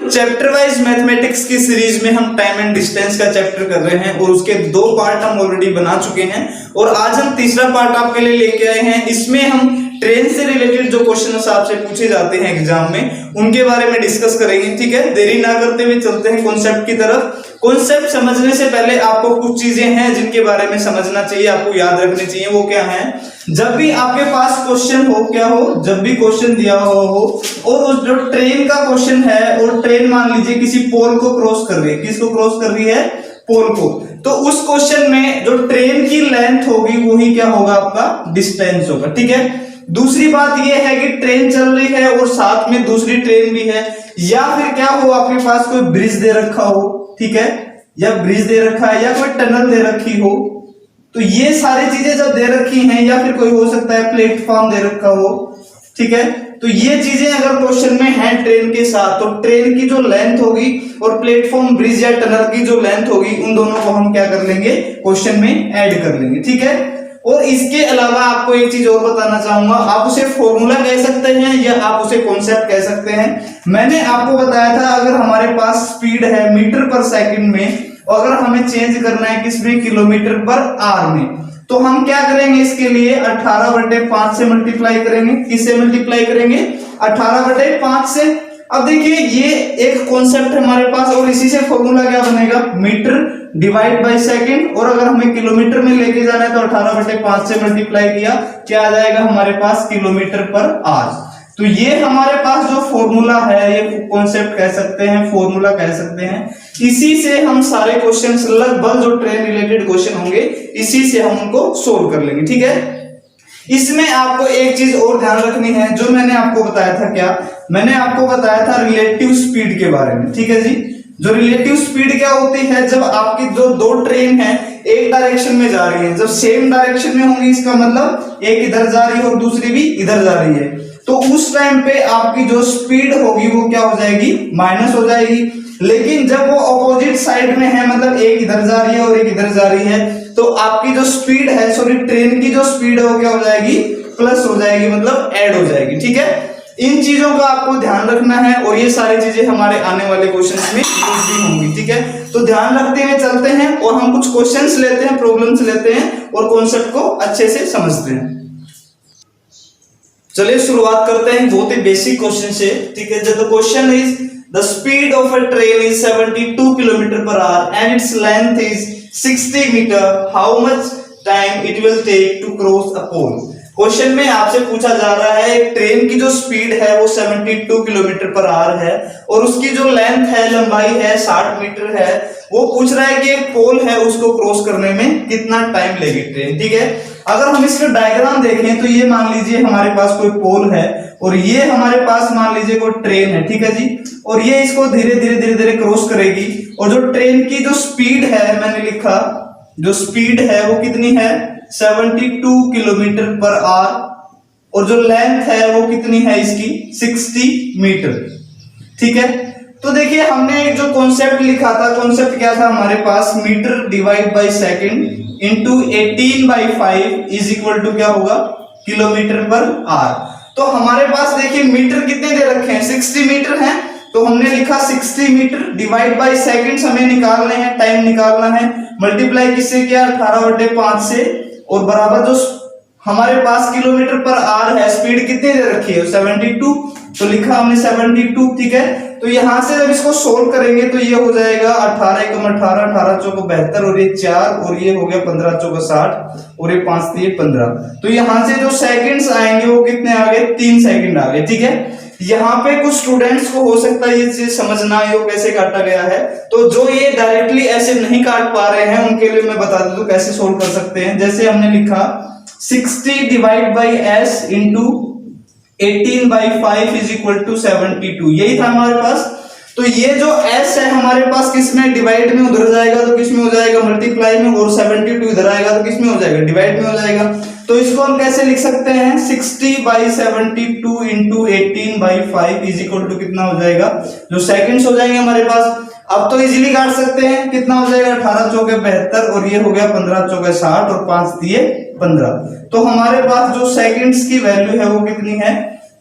Chapter wise mathematics की series में हम टाइम एंड डिस्टेंस का चैप्टर कर रहे हैं और उसके 2 पार्ट हम ऑलरेडी बना चुके हैं और आज हम तीसरा पार्ट आपके लिए लेके आए हैं। इसमें हम ट्रेन से रिलेटेड जो क्वेश्चन आपसे पूछे जाते हैं एग्जाम में उनके बारे में डिस्कस करेंगे। ठीक है, देरी ना करते हुए चलते हैं कॉन्सेप्ट की तरफ। कॉन्सेप्ट समझने से पहले आपको कुछ चीजें हैं जिनके बारे में समझना चाहिए, आपको याद रखनी चाहिए। वो क्या है? जब भी आपके पास क्वेश्चन हो, क्या हो, जब भी क्वेश्चन दिया हो और उस जो ट्रेन का क्वेश्चन है और ट्रेन मान लीजिए किसी पोल को क्रॉस कर रही है, किसको क्रॉस कर रही है? पोल को। तो उस क्वेश्चन में जो ट्रेन की लेंथ होगी वही क्या होगा? आपका डिस्टेंस होगा। ठीक है, दूसरी बात यह है कि ट्रेन चल रही है और साथ में दूसरी ट्रेन भी है, या फिर क्या हो आपके पास कोई ब्रिज दे रखा हो, ठीक है, या ब्रिज दे रखा है या कोई टनल दे रखी हो। तो ये सारी चीजें जब दे रखी हैं, या फिर कोई हो सकता है प्लेटफॉर्म दे रखा हो, ठीक है, तो ये चीजें अगर क्वेश्चन में है ट्रेन के साथ, तो ट्रेन की जो लेंथ होगी और प्लेटफॉर्म, ब्रिज या टनल की जो लेंथ होगी, उन दोनों को हम क्या कर लेंगे? क्वेश्चन में ऐड कर लेंगे। ठीक है, और इसके अलावा आपको एक चीज और बताना चाहूंगा, आप उसे फॉर्मूला कह सकते हैं या आप उसे कॉन्सेप्ट कह सकते हैं। मैंने आपको बताया था अगर हमारे पास स्पीड है मीटर पर सेकंड में और अगर हमें चेंज करना है किसमें? किलोमीटर पर आवर में, तो हम क्या करेंगे? इसके लिए 18/5 से मल्टीप्लाई करेंगे। किससे मल्टीप्लाई करेंगे? 18/5 से। अब देखिए ये एक कॉन्सेप्ट है हमारे पास और इसी से फॉर्मूला क्या बनेगा? Metre divide by second. और अगर हमें किलोमीटर में लेके जाना है तो 18/5 से मल्टीप्लाई किया, क्या आ जाएगा हमारे पास? Kilometre per our. तो ये हमारे पास जो फॉर्मूला है, ये कॉन्सेप्ट कह सकते हैं, फॉर्मूला कह सकते हैं। इसी से हम सारे क्वेश्चंस, लगभग जो ट्रेन रिलेटेड क्वेश्चन होंगे, इसी से हम उनको सोल्व कर लेंगे। ठीक है, इसमें आपको एक चीज और ध्यान रखनी है, जो मैंने आपको बताया था। क्या मैंने आपको बताया था? रिलेटिव स्पीड के बारे में। ठीक है जी, जो रिलेटिव स्पीड क्या होती है? जब आपकी जो 2 ट्रेन है एक डायरेक्शन में जा रही है, जब सेम डायरेक्शन में होंगी, इसका मतलब एक इधर जा रही है और दूसरी भी इधर जा रही है, तो उस टाइम पे आपकी जो स्पीड होगी वो क्या हो जाएगी? माइनस हो जाएगी। लेकिन जब वो ऑपोजिट साइड में है, मतलब एक इधर जा रही है और एक इधर जा रही है, तो आपकी जो स्पीड है, सॉरी ट्रेन की जो स्पीड है वो क्या हो जाएगी? प्लस हो जाएगी, मतलब ऐड हो जाएगी। ठीक है, इन चीजों का आपको ध्यान रखना है और ये सारी चीजें हमारे आने वाले क्वेश्चंस में यूज भी होंगी। ठीक है, तो ध्यान रखते हुए चलते हैं और हम कुछ क्वेश्चंस लेते हैं, प्रॉब्लम्स लेते हैं और कॉन्सेप्ट को अच्छे से समझते हैं। चलिए शुरुआत करते हैं बहुत ही बेसिक क्वेश्चन से। ठीक है, the question is the speed of a train is 72 kilometre per hour and its length is 60 metre. How much time it will take to cross a pole? Question में आपसे पूछा जा रहा है एक ट्रेन की जो स्पीड है वो 72 किलोमीटर पर आवर है और उसकी जो लेंथ है, लंबाई है 60 मीटर है। वो पूछ रहा है कि एक पोल है उसको क्रॉस करने में कितना टाइम लेगी ट्रेन। ठीक है, अगर हम इसका डायग्राम देखें तो ये मान लीजिए हमारे पास कोई पोल है और ये हमारे पास मान लीजिए कोई ट्रेन है। ठीक है जी, और ये इसको धीरे धीरे धीरे धीरे क्रॉस करेगी और जो ट्रेन की जो स्पीड है, मैंने लिखा जो स्पीड है वो कितनी है? 72 किलोमीटर पर आवर और जो लेंथ है वो कितनी है इसकी? 60 मीटर। ठीक है, तो देखिए हमने एक जो कॉन्सेप्ट लिखा था, कॉन्सेप्ट क्या था हमारे पास? Metre divide by second into 18/5 is equal to क्या होगा? Kilometre per our. तो हमारे पास देखिए मीटर कितने दे रखे हैं? 60 मीटर हैं, तो हमने लिखा 60 मीटर डिवाइड बाय सेकंड्स हमें निकालने हैं, टाइम निकालना है। मल्टीप्लाई किससे किया? 18/5 से और बराबर जो हमारे पास किलोमीटर पर आवर है, स्पीड कितनी दे रखी है? 72, तो लिखा हमने 72। ठीक है, तो यहां से जब इसको सोल्व करेंगे तो ये हो जाएगा 18 × 18, 18 चौको 72 और ये 4 और ये हो गया 15 चौको 60 और ये 5 3 15। तो यहां से जो सेकंड्स आएंगे वो कितने आ गए? 3 सेकंड आ गए। ठीक है, यहाँ पे कुछ स्टूडेंट्स को हो सकता है ये चीज समझना ये कैसे काटा गया है, तो जो ये डायरेक्टली ऐसे नहीं काट पा रहे हैं उनके लिए मैं बता दूं कैसे सोल्व कर सकते हैं। जैसे हमने लिखा 60 divide by s into 18/5 is equal to 72, यही था हमारे पास। तो ये जो s है हमारे पास किसमें? डिवाइड में उधर जाएगा तो किसमें हो जाएगा? मल्टीप्लाई में, और 72 इधर आएगा तो किसमें हो जाएगा? डिवाइड में हो जाएगा। तो इसको हम कैसे लिख सकते हैं? 60/72 इंटू 18/5 इज इक्वल टू कितना हो जाएगा? जो सेकंड्स हो जाएंगे हमारे पास। अब तो इजीली काट सकते हैं, कितना हो जाएगा? 18 चौके 72 और ये हो गया 15 चौके 60 और 5 दिए 15। तो हमारे पास जो सेकंड्स की वैल्यू है वो कितनी है?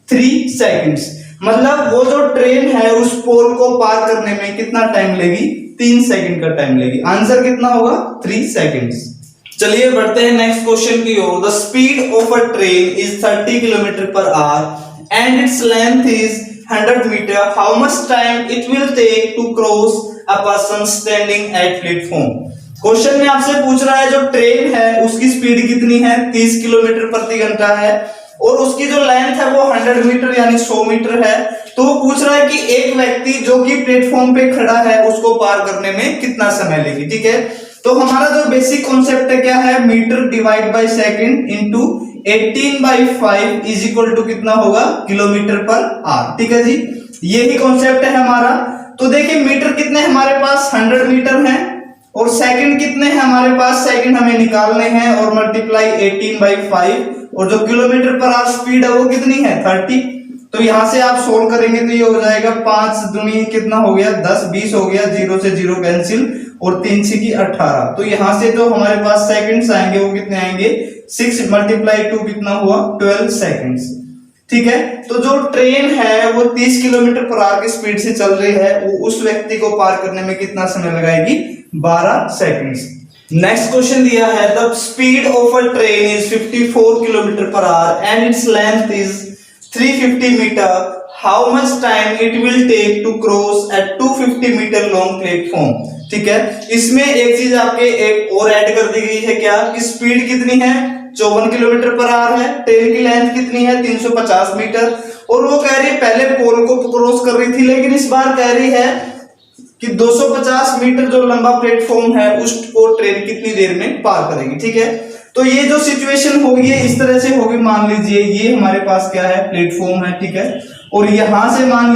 3 सेकंड्स। मतलब वो जो ट्रेन है उस पोल को पार करने में कितना टाइम लेगी? 3 सेकंड का टाइम लेगी। आंसर कितना होगा? 3 सेकंड्स। चलिए बढ़ते हैं नेक्स्ट क्वेश्चन की ओर। The speed of a train is 30 kilometre per hour and its length is 100 metre. How much time it will take to cross a person standing at platform. Question में आपसे पूछ रहा है जो ट्रेन है उसकी स्पीड कितनी है? 30 किलोमीटर प्रति घंटा है और उसकी जो लेंथ है वो 100 मीटर यानी 100 मीटर है। तो वो पूछ रहा है कि एक व्यक्ति जो कि प्लेटफॉर्म पे खड़ा है उसको पार करने में कितना समय लेगी। ठीक है, तो हमारा जो बेसिक कॉन्सेप्ट है क्या है? Metre divide by second into 18/5 is equal to कितना होगा? Kilometre per our. ठीक है जी, यही कॉन्सेप्ट है हमारा। तो देखिए मीटर कितने हमारे पास? 100 मीटर है और सेकंड कितने हैं हमारे पास? सेकंड हमें निकालने हैं और मल्टीप्लाई 18/5 और जो किलोमीटर पर आवर स्पीड है वो कितनी है? 30। तो यहां से आप सोल्व करेंगे तो ये हो जाएगा 5 दूनी कितना हो गया? 10, 20 हो गया, 0 से 0 कैंसिल और 3 6 की 18। तो यहां से जो हमारे पास सेकंड्स आएंगे वो कितने आएंगे? 6 मल्टीप्लाई 2 कितना हुआ? 12 सेकंड्स। ठीक है, तो जो ट्रेन है वो 30 किलोमीटर पर आवर की स्पीड से चल रही है, वो उस व्यक्ति को पार करने में कितना समय लगाएगी? 12 सेकंड्स। नेक्स्ट क्वेश्चन दिया है the speed of a train is 54 kilometre per hour and its length is 350 metre. How much time it will take to cross at 250 metre long platform. ठीक है, इसमें एक चीज आपके एक और ऐड कर दी गई है क्या कि स्पीड कितनी है? 54 किलोमीटर पर आवर है। ट्रेन की लेंथ कितनी है? 350 मीटर। और वो कह रही है पहले पोल को क्रॉस कर रही थी, लेकिन इस बार कह रही है कि 250 मीटर जो लंबा प्लेटफॉर्म है उसको ट्रेन कितनी देर में पार करेगी। ठीक है, तो ये जो सिचुएशन होगी इस तरह से होगी। मान लीजिए ये हमारे पास क्या है? प्लेटफॉर्म है। ठीक है, और यहां से मान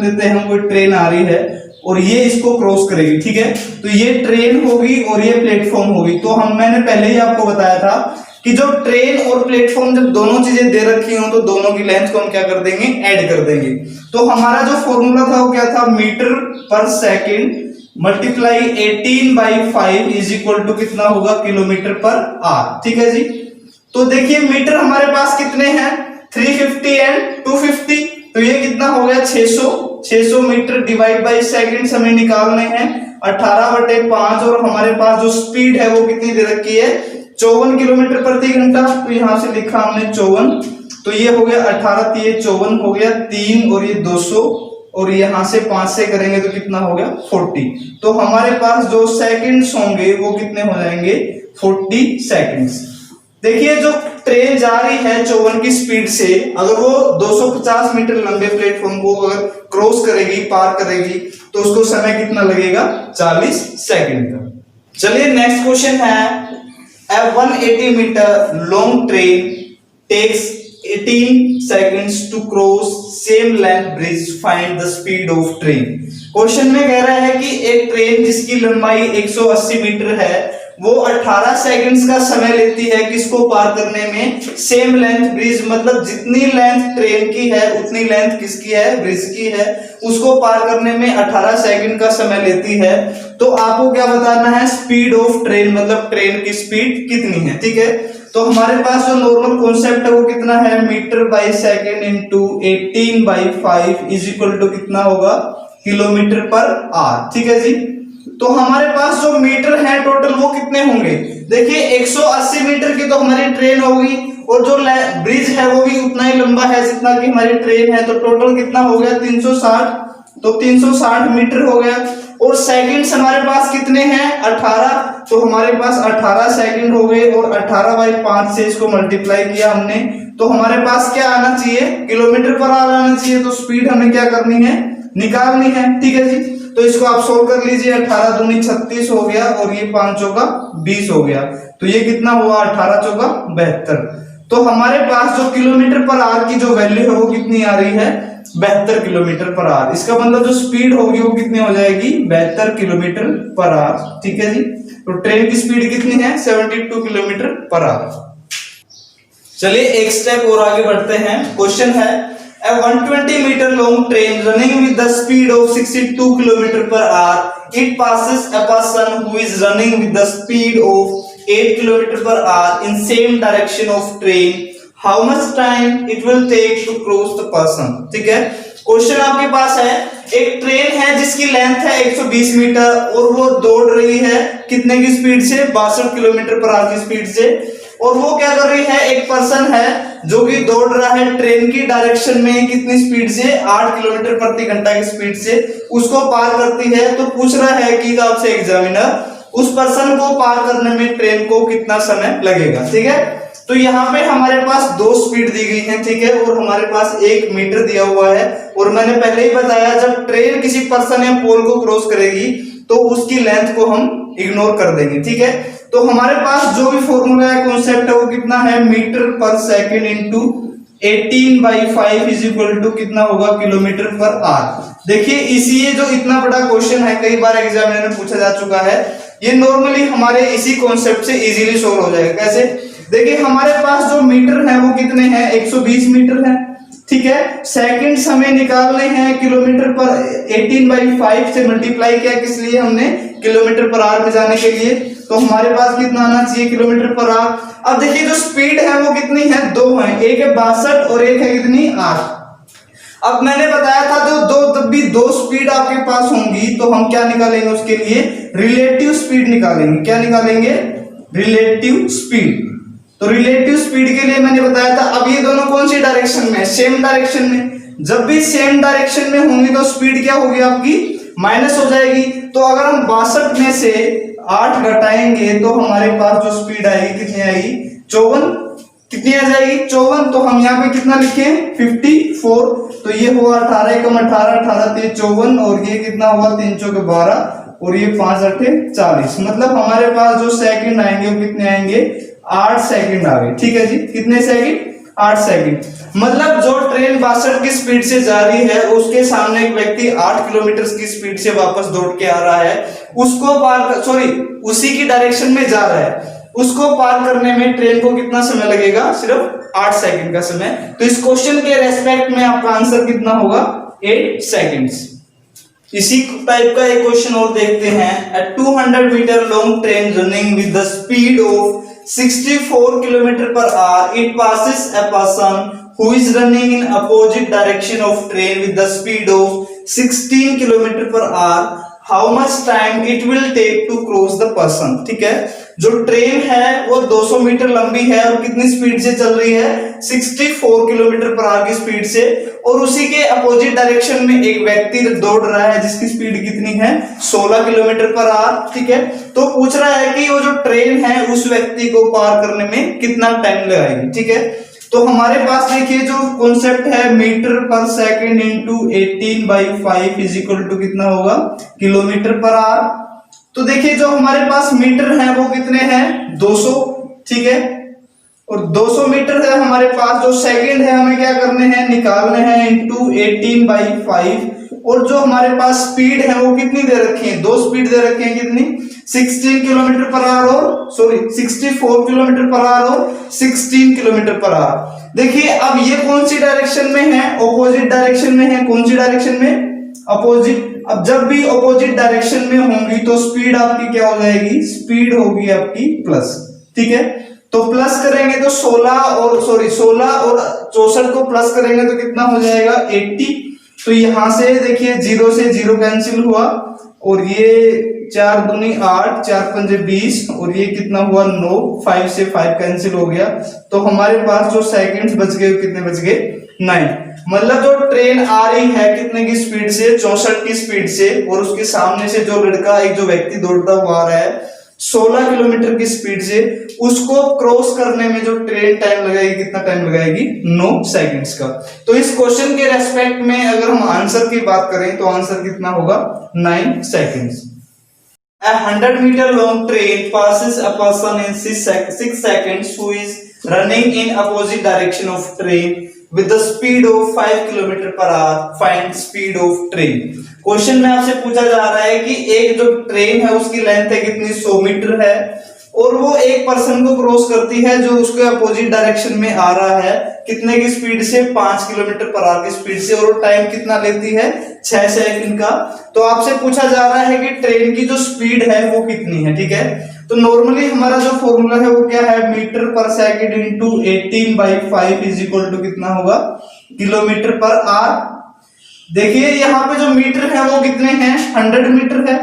लेते हैं कोई ट्रेन आ रही है और ये इसको क्रॉस करेगी। ठीक है, तो ये ट्रेन होगी और ये प्लेटफॉर्म होगी। तो मैंने पहले ही आपको बताया था कि जो ट्रेन और प्लेटफॉर्म जब दोनों चीजें दे रखी हो तो दोनों की लेंथ को हम क्या कर देंगे? ऐड कर देंगे। तो हमारा जो फॉर्मूला था वो क्या था? Metre per second multiply 18/5 is equal to कितना होगा? Kilometre per our. ठीक है जी, तो देखिए मीटर हमारे पास कितने हैं? 350 एंड 250। तो ये कितना हो गया? 600 मीटर डिवाइड बाई सेकंड हमें निकालने हैं 18/5 और हमारे पास जो स्पीड है वो कितनी दे रखी है? 54 किलोमीटर प्रति घंटा। तो यहां से लिखा हमने 54, तो ये हो गया 18 ये 54 हो गया 3 और ये 200 और यहां से 5 से करेंगे तो कितना हो गया? 40। तो हमारे पास जो सेकंड्स होंगे वो कितने हो जाएंगे? 40 सेकंड्स। देखिए जो ट्रेन जा रही है 54 की स्पीड से, अगर वो 250 मीटर लंबे प्लेटफॉर्म को अगर क्रॉस करेगी, पार करेगी, तो उसको समय कितना लगेगा? 40 सेकंड का। चलिए नेक्स्ट क्वेश्चन है A 180 meter long train takes 18 seconds to cross same length bridge. Find the speed of train. Question में कह रहा है कि एक ट्रेन जिसकी लंबाई 180 मीटर है वो 18 सेकंड्स का समय लेती है किसको पार करने में? सेम लेंथ ब्रिज, मतलब जितनी लेंथ ट्रेन की है उतनी लेंथ किसकी है? ब्रिज की है। उसको पार करने में 18 सेकंड का समय लेती है। तो आपको क्या बताना है? स्पीड ऑफ ट्रेन, मतलब ट्रेन की स्पीड कितनी है। ठीक है, तो हमारे पास जो नॉर्मल कॉन्सेप्ट है वो कितना है? Metre by second into 18/5 is equal to कितना होगा? Kilometre per our. ठीक है जी, तो हमारे पास जो मीटर है टोटल वो कितने होंगे? देखिए 180 मीटर की तो हमारी ट्रेन होगी और जो ब्रिज है वो भी उतना ही लंबा है जितना कि हमारी ट्रेन है। तो टोटल कितना हो गया? 360। तो 360 मीटर हो गया और सेकंड्स हमारे पास कितने हैं? 18। तो हमारे पास 18 सेकंड हो गए और 18/5 से इसको मल्टीप्लाई किया हमने, तो हमारे पास क्या आना चाहिए? किलोमीटर पर आवर आना चाहिए। तो स्पीड हमें क्या करनी है? निकालनी है। ठीक है जी, तो इसको आप सोल्व कर लीजिए। 18 दूनी 36 हो गया और ये 5 चौका 20 हो गया। तो ये कितना हुआ? 18 चौका 72। तो हमारे पास जो किलोमीटर पर आवर की जो वैल्यू है वो कितनी आ रही है? 72 किलोमीटर पर आवर। इसका मतलब जो स्पीड होगी वो कितनी हो जाएगी? 72 किलोमीटर पर आवर। ठीक है जी, तो ट्रेन की स्पीड कितनी है? 72 किलोमीटर पर आवर। चलिए एक स्टेप और आगे बढ़ते हैं। क्वेश्चन है A 120 meter long train running with the speed of 62 km per hour. It passes a person who is running with the speed of 8 km per hour in same direction of train. How much time it will take to cross the person. ठीक है, question आपके पास है, एक train है जिसकी length है 120 metre और वो दौड़ रही है कितने की स्पीड से, 62 किलोमीटर पर आवर की स्पीड से। और वो क्या कर रही है, एक पर्सन है जो कि दौड़ रहा है ट्रेन की डायरेक्शन में कितनी स्पीड से, 8 किलोमीटर प्रति घंटा की स्पीड से, उसको पार करती है। तो पूछ रहा है कि आपसे एग्जामिनर उस पर्सन को पार करने में ट्रेन को कितना समय लगेगा। ठीक है, तो यहाँ पे हमारे पास दो स्पीड दी गई है। ठीक है, और हमारे पास 1 मीटर दिया हुआ है। और मैंने पहले ही बताया, जब ट्रेन किसी पर्सन या पोल को क्रॉस करेगी तो उसकी लेंथ को हम इग्नोर कर देंगे। ठीक है, तो हमारे पास जो भी फॉर्मूला है, कॉन्सेप्ट है, वो कितना है, metre per second into 18/5 is equal to कितना होगा, किलोमीटर पर आवर। देखिए इसी ये जो इतना बड़ा क्वेश्चन है, कई बार एग्जामिनर में पूछा जा चुका है, ये नॉर्मली हमारे इसी कॉन्सेप्ट से इजीली सॉल्व हो जाएगा। कैसे, देखिए हमारे पास जो मीटर है वो कितने हैं, 120 मीटर है। ठीक है, सेकंड्स हमें निकालने हैं, किलोमीटर पर 18/5 से मल्टीप्लाई किया, किस लिए, हमने किलोमीटर पर आवर में जाने के लिए। तो हमारे पास कितना आना चाहिए, किलोमीटर पर आवर। अब देखिए जो स्पीड है वो कितनी है, दो है, एक है 62 और एक है कितनी, 8। अब मैंने बताया था जो तब भी दो स्पीड आपके पास होंगी तो हम क्या निकालेंगे, उसके लिए रिलेटिव स्पीड निकालेंगे। क्या निकालेंगे, रिलेटिव स्पीड। तो रिलेटिव स्पीड के लिए मैंने बताया था, अब ये दोनों कौन सी डायरेक्शन में, सेम डायरेक्शन में। जब भी सेम डायरेक्शन में होंगी तो स्पीड क्या होगी आपकी, माइनस हो जाएगी। तो अगर हम 62 में से 8 घटाएंगे तो हमारे पास जो स्पीड आएगी कितनी आएगी, 54। कितनी आ जाएगी, 54। तो हम यहाँ पे कितना लिखे, 54। तो ये हुआ 18 कम 18, 18 3 54, और ये कितना हुआ, 3 चौके 12, और ये 5 8 40। मतलब हमारे पास जो सेकंड आएंगे वो कितने आएंगे, 8 सेकंड आ गए। ठीक है जी, कितने सेकंड, 8 सेकंड। मतलब जो ट्रेन 62 की स्पीड से जा रही है, उसके सामने एक व्यक्ति 8 किलोमीटर की स्पीड से वापस दौड़ के आ रहा है, उसको पार, सॉरी उसी की डायरेक्शन में जा रहा है, उसको पार करने में ट्रेन को कितना समय लगेगा, सिर्फ 8 सेकंड का समय। तो इस क्वेश्चन के रेस्पेक्ट में आपका आंसर कितना होगा, 8 सेकंड्स। इसी टाइप का एक क्वेश्चन और देखते हैं। A 200 metre long train running with the speed of 64 kilometre per hour, it passes a person who is running in opposite direction of train with the speed of 16 kilometre per hour, how much time it will take to cross the person. ठीक है, जो train है वो 200 metre लंबी है और कितनी speed से चल रही है, 64 किलोमीटर पर आवर की स्पीड से, और उसी के अपोजिट डायरेक्शन में एक व्यक्ति दौड़ रहा है जिसकी स्पीड कितनी है, 16 किलोमीटर पर आवर। ठीक है, तो पूछ रहा है कि वो जो ट्रेन है उस व्यक्ति को पार करने में कितना टाइम लगाएगी। ठीक है, तो हमारे पास देखिए जो कॉन्सेप्ट है, metre per second into 18/5 is equal to कितना होगा, किलोमीटर पर आवर। तो देखिए जो हमारे पास मीटर है वो कितने हैं, 200। ठीक है, और 200 मीटर है हमारे पास, जो सेकंड है हमें क्या करने हैं, निकालने हैं, इंटू 18/5। और जो हमारे पास स्पीड है वो कितनी दे रखी है, दो स्पीड दे रखी है, कितनी, 16 किलोमीटर पर आवर और 64 किलोमीटर पर आवर और 16 किलोमीटर पर आवर। देखिए अब ये कौन सी डायरेक्शन में है, ऑपोजिट डायरेक्शन में है। कौन सी डायरेक्शन में, अपोजिट। अब जब भी अपोजिट डायरेक्शन में होंगी तो स्पीड आपकी क्या हो जाएगी, स्पीड होगी आपकी प्लस। ठीक है, तो प्लस करेंगे तो 16 और 64 को प्लस करेंगे तो कितना हो जाएगा, 80। तो यहां से देखिए 0 से 0 कैंसिल हुआ, और ये 4 दूनी 8, 4 पंजे 20, और ये कितना हुआ 9, 5 से 5 कैंसिल हो गया। तो हमारे पास जो सेकंड्स बच गए कितने बच गए, 9। मतलब जो ट्रेन आ रही है कितने की स्पीड से, 64 की स्पीड से, और उसके सामने से जो लड़का, एक जो व्यक्ति दौड़ता हुआ आ रहा है 16 किलोमीटर की स्पीड से, उसको क्रॉस करने में जो ट्रेन टाइम लगाएगी, कितना टाइम लगाएगी, 9 सेकंड्स का। तो इस क्वेश्चन के रेस्पेक्ट में अगर हम आंसर की बात करें तो आंसर कितना होगा, 9 seconds. A 100 meter long train passes a person in 6 seconds who is running in opposite direction of train with the speed of 5 km per hour. Find speed of train. Question में आपसे पूछा जा रहा है कि एक जो ट्रेन है उसकी लेंथ है कितनी, 100 मीटर है, और वो एक पर्सन को क्रॉस करती है जो उसके अपोजिट डायरेक्शन में आ रहा है, कितने की स्पीड से, 5 किलोमीटर पर आवर की स्पीड से, और टाइम कितना लेती है, 6 सेकंड का। तो आपसे पूछा जा रहा है कि ट्रेन की जो स्पीड है वो कितनी है। ठीक है, तो नॉर्मली हमारा जो फॉर्मूला है वो क्या है, metre per second into 18/5 is equal to कितना होगा, किलोमीटर पर आर। देखिए यहाँ पे जो मीटर है वो कितने हैं, 100 मीटर है।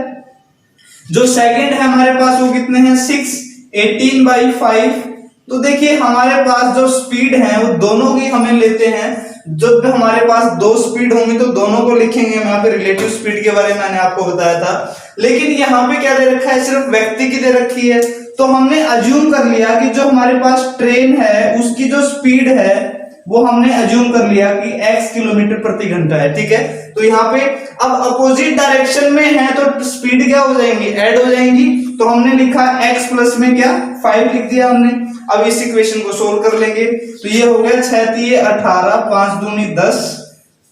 जो सेकंड है हमारे पास वो कितने हैं, 6, 18/5। तो देखिए हमारे पास जो स्पीड है वो दोनों की हमें लेते हैं। जब हमारे पास दो स्पीड होंगी तो दोनों को लिखेंगे। यहाँ पे रिलेटिव स्पीड के बारे में मैंने आपको बताया था, लेकिन यहाँ पे क्या दे रखा है, सिर्फ व्यक्ति की दे रखी है। तो हमने अज्यूम कर लिया कि जो हमारे पास ट्रेन है उसकी जो स्पीड है वो हमने अज्यूम कर लिया कि x किलोमीटर प्रति घंटा है, ठीक है। तो यहाँ पे अब अपोजिट डायरेक्शन में है तो स्पीड क्या हो जाएंगी, ऐड हो जाएंगी। तो हमने लिखा x प्लस में क्या 5 लिख दिया हमने। अब इस इक्वेशन को सोल्व कर लेंगे। तो ये हो गया 6 3 18, 5 दूनी 10,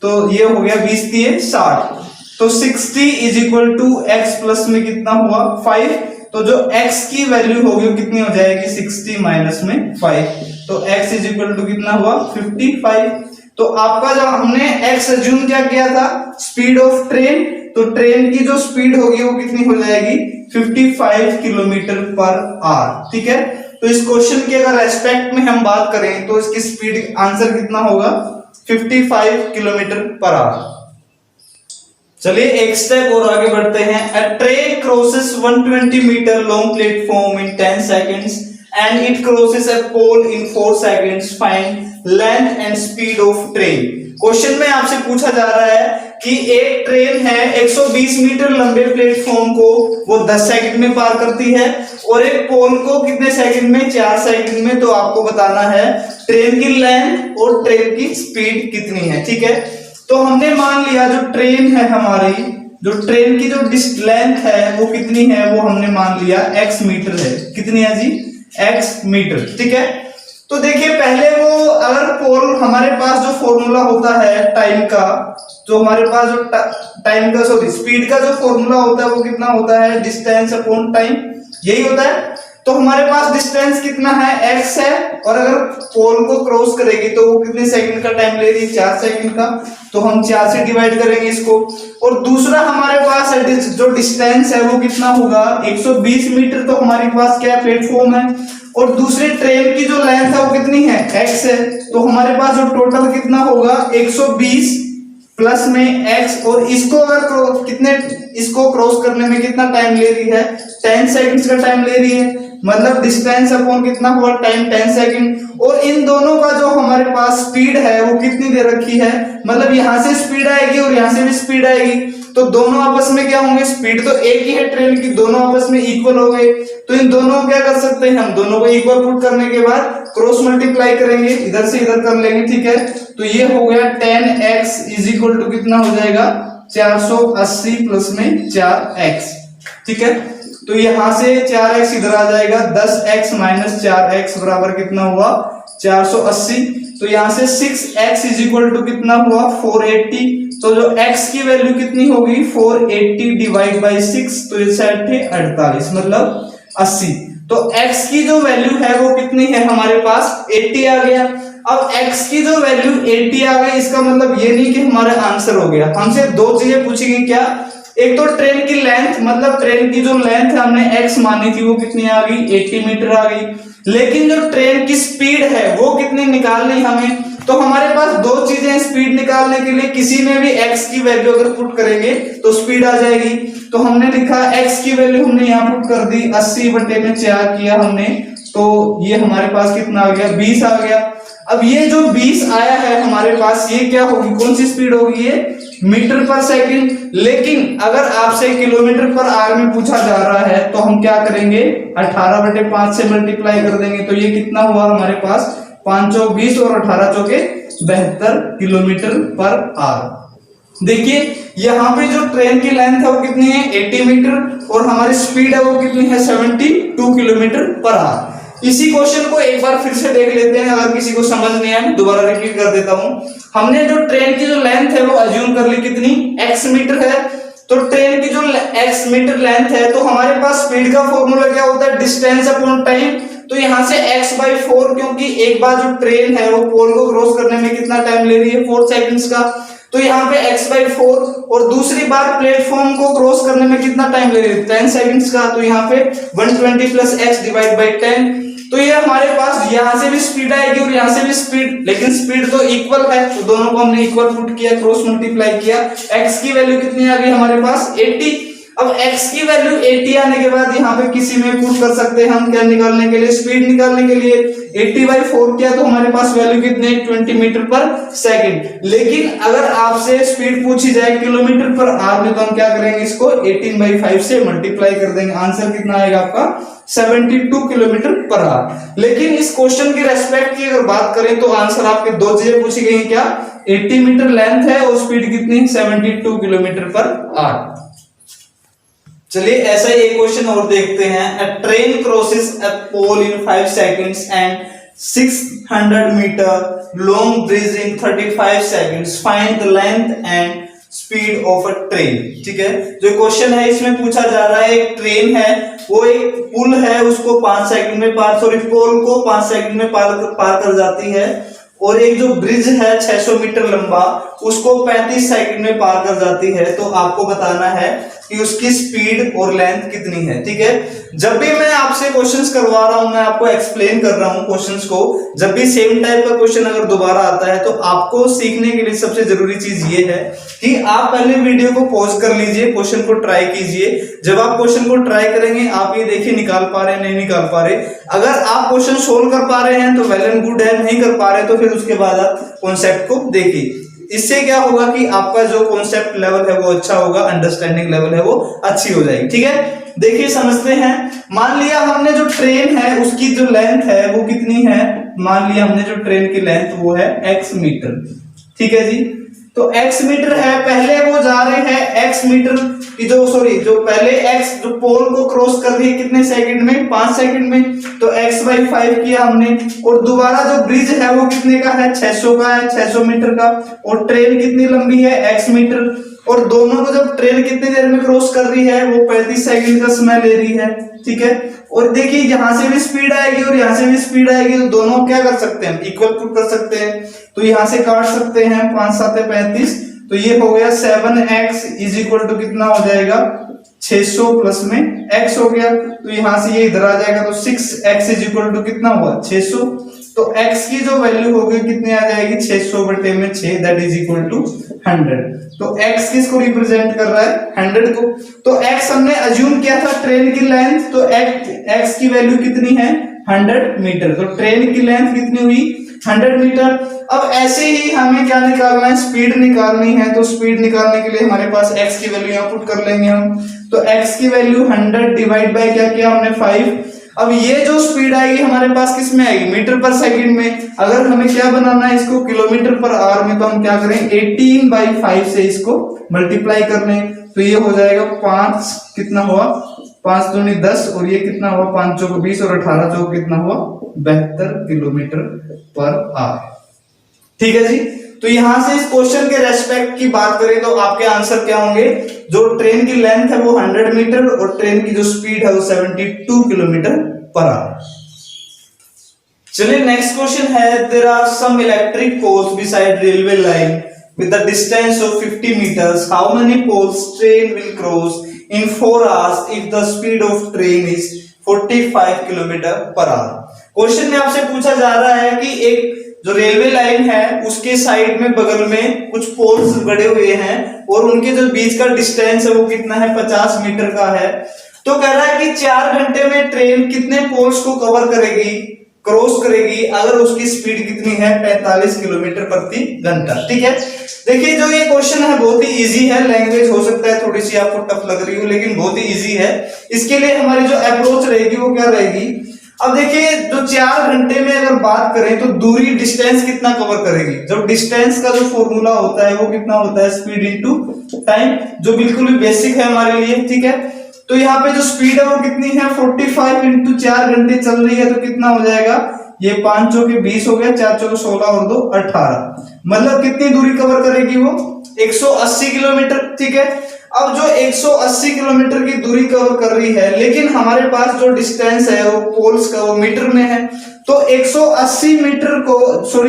तो ये हो गया 20 3 60। तो 60 is equal to x plus में कितना हुआ 5। तो जो x की वैल्यू होगी वो कितनी हो जाएगी, 60 माइनस में 5। तो x इज इक्वल टू कितना हुआ 55। तो आपका जो हमने x अज्यूम क्या किया था, स्पीड ऑफ ट्रेन। तो ट्रेन की जो स्पीड होगी वो कितनी हो जाएगी, 55 किलोमीटर पर आवर, ठीक है। तो इस क्वेश्चन के अगर रेस्पेक्ट में हम बात करें तो इसकी स्पीड आंसर कितना होगा, 55 किलोमीटर पर आवर। चलिए एक स्टेप और आगे बढ़ते हैं। A train crosses 120 metre long platform in 10 seconds and it crosses a pole in 4 seconds, find length and speed of train. Question में आपसे पूछा जा रहा है कि एक ट्रेन है 120 मीटर लंबे प्लेटफॉर्म को वो 10 सेकंड में पार करती है और एक पोल को कितने सेकंड में, 4 सेकंड में। तो आपको बताना है ट्रेन की लेंथ और ट्रेन की स्पीड कितनी है, ठीक है। तो हमने मान लिया जो ट्रेन है हमारी, जो ट्रेन की जो लेंथ है वो कितनी है, वो हमने मान लिया x मीटर है। कितनी है जी, x मीटर, ठीक है। तो देखिए पहले वो अगर पोल हमारे पास जो फॉर्मूला होता है टाइम का, जो हमारे पास जो टाइम का सॉरी स्पीड का जो फॉर्मूला होता है वो कितना होता है, डिस्टेंस अपॉन टाइम, यही होता है। तो हमारे पास डिस्टेंस कितना है, x है, और अगर पोल को क्रॉस करेगी तो वो कितने सेकंड का टाइम ले रही है, 4 सेकंड का। तो हम 4 से डिवाइड करेंगे इसको। और दूसरा हमारे पास है जो डिस्टेंस है वो कितना होगा, 120 मीटर। तो हमारे पास क्या प्लेटफॉर्म है, और दूसरे ट्रेन की जो लेंथ है वो कितनी है, x है। तो हमारे पास जो टोटल कितना होगा, 120 प्लस में x, और इसको अगर कितने, इसको क्रॉस करने में कितना टाइम ले रही है, 10 सेकंड्स का टाइम ले रही है। मतलब डिस्टेंस अपॉन कितना हुआ, टाइम 10 सेकंड। और इन दोनों का जो हमारे पास स्पीड है वो कितनी दे रखी है, मतलब यहां से स्पीड आएगी और यहां से भी स्पीड आएगी। तो दोनों आपस में क्या होंगे, स्पीड तो एक ही है ट्रेन की, दोनों आपस में इक्वल हो गए। तो इन दोनों को क्या कर सकते हैं, हम दोनों को इक्वल पुट करने के बाद क्रॉस मल्टीप्लाई करेंगे, इधर से इधर कर लेंगे, ठीक है। तो ये हो गया 10x इज इक्वल टू कितना हो जाएगा, 480 प्लस में 4x, ठीक है। तो यहां से 4x इधर आ जाएगा, 10x माइनस 4x बराबर कितना हुआ, 480। तो यहां से 6x इज इक्वल टू कितना हुआ, 480। तो जो x की वैल्यू कितनी होगी, 480 डिवाइड बाई 6, तो ये 48 मतलब 80। तो x की जो वैल्यू है वो कितनी है हमारे पास, 80 आ गया। अब x की जो वैल्यू 80 आ गई, इसका मतलब ये नहीं कि हमारा आंसर हो गया। हमसे दो चीजें पूछेंगी, क्या, एक तो ट्रेन की लेंथ, मतलब ट्रेन की जो लेंथ है हमने x मानी थी वो कितनी आ गई, 80 मीटर आ गई। लेकिन जो ट्रेन की स्पीड है वो कितनी निकालनी हमें। तो हमारे पास दो चीजें स्पीड निकालने के लिए, किसी में भी x की वैल्यू अगर पुट करेंगे तो स्पीड आ जाएगी। तो हमने लिखा x की वैल्यू हमने यहाँ पुट कर दी, 80/4 किया हमने, तो ये हमारे पास कितना आ गया, 20 आ गया। अब ये जो 20 आया है हमारे पास, ये क्या होगी, कौन सी स्पीड होगी, ये मीटर पर सेकंड। लेकिन अगर आपसे किलोमीटर पर आवर में पूछा जा रहा है तो हम क्या करेंगे, 18/5 से मल्टीप्लाई कर देंगे। तो ये कितना हुआ हमारे पास, 5 चौक 20 और 18 चौके 72 किलोमीटर पर आवर। देखिए यहाँ पे जो ट्रेन की लेंथ है वो कितनी है, 80 मीटर, और हमारी स्पीड है वो कितनी है, 72 किलोमीटर पर आवर। इसी क्वेश्चन को एक बार फिर से देख लेते हैं, अगर किसी को समझ नहीं आया दोबारा रिपीट कर देता हूं। हमने जो ट्रेन की जो लेंथ है वो अज्यूम कर ली, कितनी, x मीटर है। तो ट्रेन की जो x मीटर लेंथ है, तो हमारे पास स्पीड का फॉर्मूला क्या होता है, डिस्टेंस अपॉन टाइम। तो यहां से x/4, क्योंकि एक बार जो ट्रेन है वो पोल को क्रॉस करने में कितना टाइम ले रही है, 4 सेकंड्स का। तो यहाँ पे x/4 और दूसरी बार प्लेटफॉर्म को क्रॉस करने में कितना टाइम लगेगा 10 सेकंड्स का, तो यहाँ पे 120 प्लस x डिवाइड बाई 10, तो ये हमारे पास यहाँ से भी स्पीड आएगी और यहाँ से भी स्पीड, लेकिन स्पीड तो इक्वल है तो दोनों को हमने इक्वल पुट किया, क्रॉस मल्टीप्लाई किया, x की वैल्यू कितनी आ गई हमारे पास 80। अब x की वैल्यू 80 आने के बाद यहाँ पे किसी में पुट कर सकते हैं हम, क्या निकालने के लिए, स्पीड निकालने के लिए। 80/4 किया तो हमारे पास वैल्यू कितनी 20 मीटर पर सेकंड। लेकिन अगर आपसे स्पीड पूछी जाए किलोमीटर पर आवर में तो हम क्या करेंगे, इसको 18/5 से मल्टीप्लाई कर देंगे, आंसर कितना आएगा आपका 72 किलोमीटर पर आवर। लेकिन इस क्वेश्चन की रेस्पेक्ट की अगर बात करें तो आंसर आपके दो चीजें पूछी गई, क्या 80 मीटर लेंथ है और स्पीड कितनी 72 किलोमीटर पर आवर। चलिए ऐसा ही एक क्वेश्चन और देखते हैं। A train crosses a pole in 5 seconds and 600 metre long bridge in 35 seconds, find the length and speed of a train. ठीक है, जो क्वेश्चन है इसमें पूछा जा रहा है, एक ट्रेन है, वो एक पुल है, उसको 5 सेकंड में पोल को 5 सेकंड में पार कर जाती है, और एक जो ब्रिज है 600 मीटर लंबा उसको 35 सेकंड में पार कर जाती है। तो आपको बताना है कि उसकी स्पीड और लेंथ कितनी है। ठीक है, जब भी मैं आपसे क्वेश्चंस करवा रहा हूं, मैं आपको एक्सप्लेन कर रहा हूं क्वेश्चंस को, जब भी सेम टाइप का क्वेश्चन अगर दोबारा आता है तो आपको सीखने के लिए सबसे जरूरी चीज ये है कि आप पहले वीडियो को पॉज कर लीजिए, क्वेश्चन को ट्राई कीजिए। जब आप क्वेश्चन को ट्राई करेंगे आप ये देखिए निकाल पा रहे हैं नहीं निकाल पा रहे, अगर आप क्वेश्चन सोल्व कर पा रहे हैं तो वेल एंड गुड है, नहीं कर पा रहे तो फिर उसके बाद आप कॉन्सेप्ट को देखिए। इससे क्या होगा कि आपका जो कॉन्सेप्ट लेवल है वो अच्छा होगा, अंडरस्टैंडिंग लेवल है वो अच्छी हो जाएगी। ठीक है, देखिए समझते हैं। मान लिया हमने जो ट्रेन है उसकी जो लेंथ है वो कितनी है, मान लिया हमने जो ट्रेन की लेंथ वो है x मीटर। ठीक है जी, तो x मीटर है, पहले वो जा रहे हैं x मीटर की जो पहले x जो पोल को क्रॉस कर रही है कितने सेकंड में 5 सेकंड में, तो x/5 किया हमने, और दोबारा जो ब्रिज है वो कितने का है 600 का है, 600 मीटर का, और ट्रेन कितनी लंबी है x मीटर, और दोनों को जब ट्रेन कितनी देर में क्रॉस कर रही है वो 35 सेकंड का समय ले रही है। ठीक है, और देखिए यहां से भी स्पीड आएगी और यहां से भी स्पीड आएगी, तो दोनों क्या कर सकते हैं इक्वल पुट कर सकते हैं, तो यहां से काट सकते हैं 5 7 35, तो ये हो गया 7x इज इक्वल टू कितना हो जाएगा 600 प्लस में x हो गया, तो यहां से ये इधर आ जाएगा, तो 6x इज इक्वल टू कितना हुआ 600, तो x की जो वैल्यू होगी कितनी आ जाएगी 600 बटे में 6 दैट इज इक्वल टू 100। तो x किसको रिप्रेजेंट कर रहा है 100 को, तो x हमने अज्यूम किया था ट्रेन की लेंथ, तो x की वैल्यू कितनी है 100 मीटर, तो ट्रेन की लेंथ कितनी हुई 100 मीटर। अब ऐसे ही हमें क्या निकालना है, स्पीड निकालनी है, तो स्पीड निकालने के लिए हमारे पास x की वैल्यू यहाँ पुट कर लेंगे हम, तो x की वैल्यू 100 डिवाइड बाय क्या किया हमने 5। अब ये जो स्पीड आएगी हमारे पास किस में आएगी मीटर पर सेकंड में, अगर हमें क्या बनाना है इसको किलोमीटर पर आवर में, तो हम क्या करें 18/5 से इसको मल्टीप्लाई कर लें, तो ये हो जाएगा 5 कितना हुआ 5 दूनी 10, और ये कितना हुआ 5 चौक 20 और 18 चौक कितना हुआ 72 किलोमीटर पर आवर। ठीक है जी, तो यहां से इस क्वेश्चन के रेस्पेक्ट की बात करें तो आपके आंसर क्या होंगे, जो ट्रेन की लेंथ है वो 100 मीटर और ट्रेन की जो स्पीड है वो 72 किलोमीटर पर आवर। चलिए नेक्स्ट क्वेश्चन है, there are some electric poles beside railway line with the distance of 50 meters, how many poles train will cross in 4 hours if the speed of train is 45 km per hour। Question में आपसे पूछा जा रहा है कि एक जो railway line है उसके साइड में बगल में कुछ पोल्स गड़े हुए हैं और उनके जो बीच का डिस्टेंस है वो कितना है 50 मीटर का है। तो कह रहा है कि 4 घंटे में ट्रेन कितने पोल्स को कवर करेगी क्रॉस करेगी अगर उसकी स्पीड कितनी है 45 किलोमीटर प्रति घंटा। ठीक है, देखिए जो ये क्वेश्चन है बहुत ही इजी है, लैंग्वेज हो सकता है थोड़ी सी आपको टफ लग रही हो लेकिन बहुत ही इजी है। इसके लिए हमारी जो अप्रोच रहेगी वो क्या रहेगी, अब देखिए जो 4 घंटे में अगर बात करें तो दूरी डिस्टेंस कितना कवर करेगी, जो डिस्टेंस का जो फॉर्मूला होता है वो कितना होता है स्पीड इनटू टाइम, जो बिल्कुल भी बेसिक है हमारे लिए। ठीक है, तो यहाँ पे जो स्पीड है वो कितनी है 45 इंटू 4 घंटे चल रही है तो कितना हो जाएगा, ये 5 चौके 20 हो गया, 4 चौके 16 और 2 18, मतलब कितनी दूरी कवर करेगी वो 180 किलोमीटर, ठीक है। अब जो 180 किलोमीटर की दूरी कवर कर रही है, लेकिन हमारे पास जो डिस्टेंस है वो पोल्स का वो मीटर में है, तो 180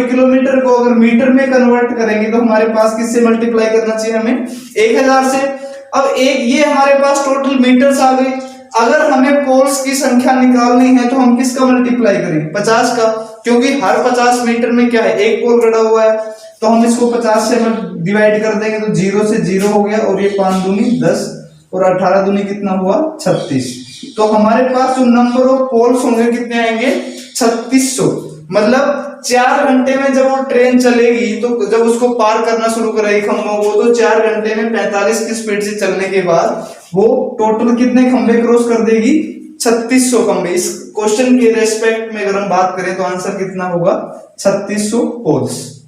किलोमीटर को अगर मीटर में कन्वर्ट करेंगे तो हमारे पास किससे मल्टीप्लाई करना चाहिए हमें, 1000 से। अब ये हमारे पास टोटल मीटर्स आ गए। अगर हमें पोल्स की संख्या निकालनी है तो हम किसका मल्टीप्लाई करेंगे, 50 का, क्योंकि हर 50 मीटर में क्या है, एक पोल गड़ा हुआ है, तो हम इसको 50 से डिवाइड कर देंगे तो 0 से 0 हो गया, और ये 5 दूनी 10 और 18 दूनी कितना हुआ, 36। तो हमारे पास जो नंबर ऑफ पोल्स होंगे कितने आएंगे, 3600। मतलब 4 घंटे में जब वो ट्रेन चलेगी, तो जब उसको पार करना शुरू करेगी खंभों को, तो 4 घंटे में 45 की स्पीड से चलने के बाद वो टोटल कितने खंभे क्रॉस कर देगी, 3600 खंभे। इस क्वेश्चन के रेस्पेक्ट में अगर हम बात करें तो आंसर कितना होगा, 3600 पोल्स।